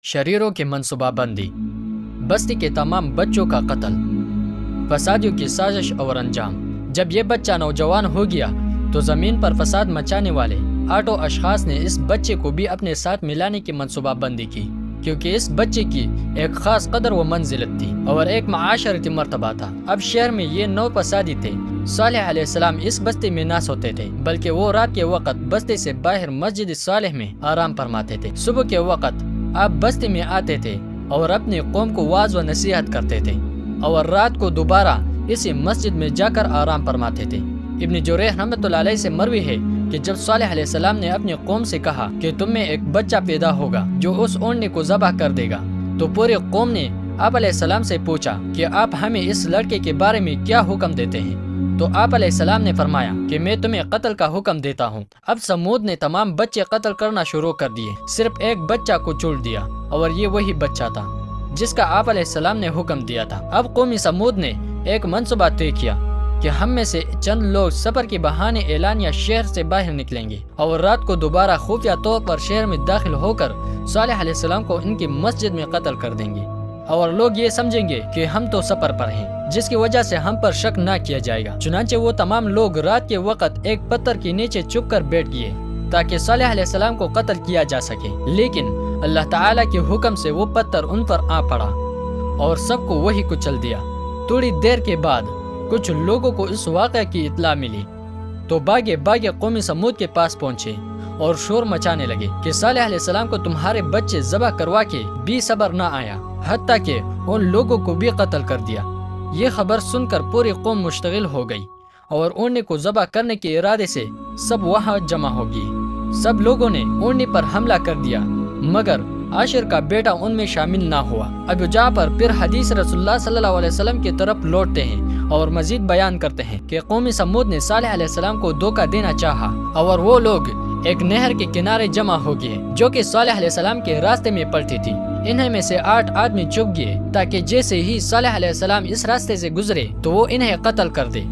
شریروں کی منصوبہ بندی، بستی کے تمام بچوں کا قتل، فسادیوں کی سازش اور انجام۔ جب یہ بچہ نوجوان ہو گیا تو زمین پر فساد مچانے والے 8 اشخاص نے اس بچے کو بھی اپنے ساتھ ملانے کی منصوبہ بندی کی، کیونکہ اس بچے کی ایک خاص قدر و منزلت تھی اور ایک معاشرتی مرتبہ تھا۔ اب شہر میں یہ 9 فسادی تھے۔ صالح علیہ السلام اس بستی میں نہ سوتے تھے، بلکہ وہ رات کے وقت بستی سے باہر مسجد صالح میں آرام فرماتے تھے۔ صبح کے وقت آپ بستی میں آتے تھے اور اپنی قوم کو واعظ و نصیحت کرتے تھے، اور رات کو دوبارہ اسی مسجد میں جا کر آرام فرماتے تھے۔ ابن جریح رحمۃ اللہ علیہ سے مروی ہے کہ جب صالح علیہ السلام نے اپنی قوم سے کہا کہ تم میں ایک بچہ پیدا ہوگا جو اس اونٹنے کو ذبح کر دے گا، تو پوری قوم نے آپ علیہ السلام سے پوچھا کہ آپ ہمیں اس لڑکے کے بارے میں کیا حکم دیتے ہیں؟ تو آپ علیہ السلام نے فرمایا کہ میں تمہیں قتل کا حکم دیتا ہوں۔ اب سمود نے تمام بچے قتل کرنا شروع کر دیے، صرف ایک بچہ کو چھوڑ دیا، اور یہ وہی بچہ تھا جس کا آپ علیہ السلام نے حکم دیا تھا۔ اب قومی سمود نے ایک منصوبہ طے کیا کہ ہم میں سے چند لوگ سفر کے بہانے اعلانیہ شہر سے باہر نکلیں گے اور رات کو دوبارہ خفیہ طور پر شہر میں داخل ہو کر صالح علیہ السلام کو ان کی مسجد میں قتل کر دیں گے، اور لوگ یہ سمجھیں گے کہ ہم تو سفر پر ہیں، جس کی وجہ سے ہم پر شک نہ کیا جائے گا۔ چنانچہ وہ تمام لوگ رات کے وقت ایک پتھر کے نیچے چھپ کر بیٹھ گئے تاکہ صالح علیہ السلام کو قتل کیا جا سکے، لیکن اللہ تعالیٰ کے حکم سے وہ پتھر ان پر آ پڑا اور سب کو وہی کچل دیا۔ تھوڑی دیر کے بعد کچھ لوگوں کو اس واقعہ کی اطلاع ملی تو باغے قومی سمود کے پاس پہنچے اور شور مچانے لگے کہ صالح علیہ السلام کو تمہارے بچے ذبح کروا کے بھی صبر نہ آیا، حتیٰ کہ ان لوگوں کو بھی قتل کر دیا۔ یہ خبر سن کر پوری قوم مشتعل ہو گئی اور اونٹنے کو ذبح کرنے کے ارادے سے سب وہاں جمع ہو گئے۔ سب لوگوں نے اونٹنے پر حملہ کر دیا، مگر عاشر کا بیٹا ان میں شامل نہ ہوا۔ ابو جعفر پھر حدیث رسول اللہ صلی اللہ علیہ وسلم کی طرف لوٹتے ہیں اور مزید بیان کرتے ہیں کہ قومی سمود نے صالح علیہ السلام کو دھوکہ دینا چاہا، اور وہ لوگ ایک نہر کے کنارے جمع ہو گئے جو کہ صالح علیہ السلام کے راستے میں پڑتی تھی۔ انہیں میں سے 8 آدمی چھپ گئے تاکہ جیسے ہی صالح علیہ السلام اس راستے سے گزرے تو وہ انہیں قتل کر دے۔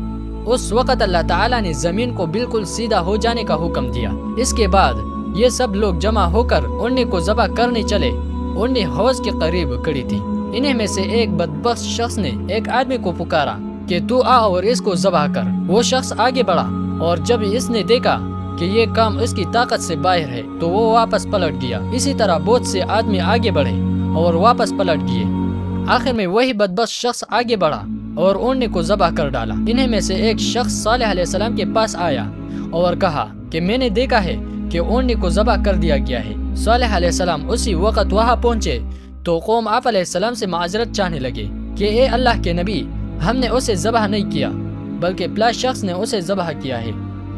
اس وقت اللہ تعالیٰ نے زمین کو بالکل سیدھا ہو جانے کا حکم دیا۔ اس کے بعد یہ سب لوگ جمع ہو کر اونٹنے کو ذبح کرنے چلے۔ اونٹنی حوض کے قریب کھڑی تھی۔ انہیں میں سے ایک بدبخت شخص نے ایک آدمی کو پکارا کہ تو آ اور اس کو ذبح کر۔ وہ شخص آگے بڑھا، اور جب اس نے دیکھا کہ یہ کام اس کی طاقت سے باہر ہے تو وہ واپس پلٹ گیا۔ اسی طرح بہت سے آدمی آگے بڑھے اور واپس پلٹ گئے۔ آخر میں وہی بدبخت شخص آگے بڑھا اور اونٹنے کو ذبح کر ڈالا۔ انہیں میں سے ایک شخص صالح علیہ السلام کے پاس آیا اور کہا کہ میں نے دیکھا ہے کہ اونٹنے کو ذبح کر دیا گیا ہے۔ صالح علیہ السلام اسی وقت وہاں پہنچے تو قوم آپ علیہ السلام سے معذرت چاہنے لگے کہ اے اللہ کے نبی، ہم نے اسے ذبح نہیں کیا، بلکہ پلا شخص نے اسے ذبح کیا ہے،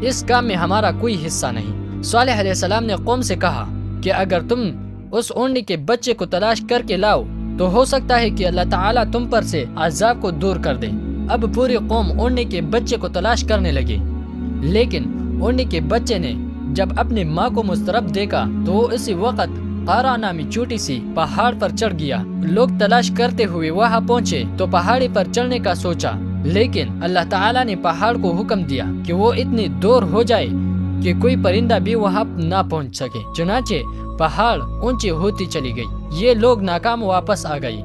اس کام میں ہمارا کوئی حصہ نہیں۔ صالح علیہ السلام نے قوم سے کہا کہ اگر تم اس اونٹنے کے بچے کو تلاش کر کے لاؤ تو ہو سکتا ہے کہ اللہ تعالیٰ تم پر سے عذاب کو دور کر دے۔ اب پوری قوم اونٹنے کے بچے کو تلاش کرنے لگے، لیکن اونٹنے کے بچے نے جب اپنی ماں کو مضطرب دیکھا تو وہ اسی وقت قارا نامی چھوٹی سی پہاڑ پر چڑھ گیا۔ لوگ تلاش کرتے ہوئے وہاں پہنچے تو پہاڑی پر چڑھنے کا سوچا، لیکن اللہ تعالیٰ نے پہاڑ کو حکم دیا کہ وہ اتنی دور ہو جائے کہ کوئی پرندہ بھی وہاں نہ پہنچ سکے۔ چنانچہ پہاڑ اونچی ہوتی چلی گئی۔ یہ لوگ ناکام واپس آ گئی۔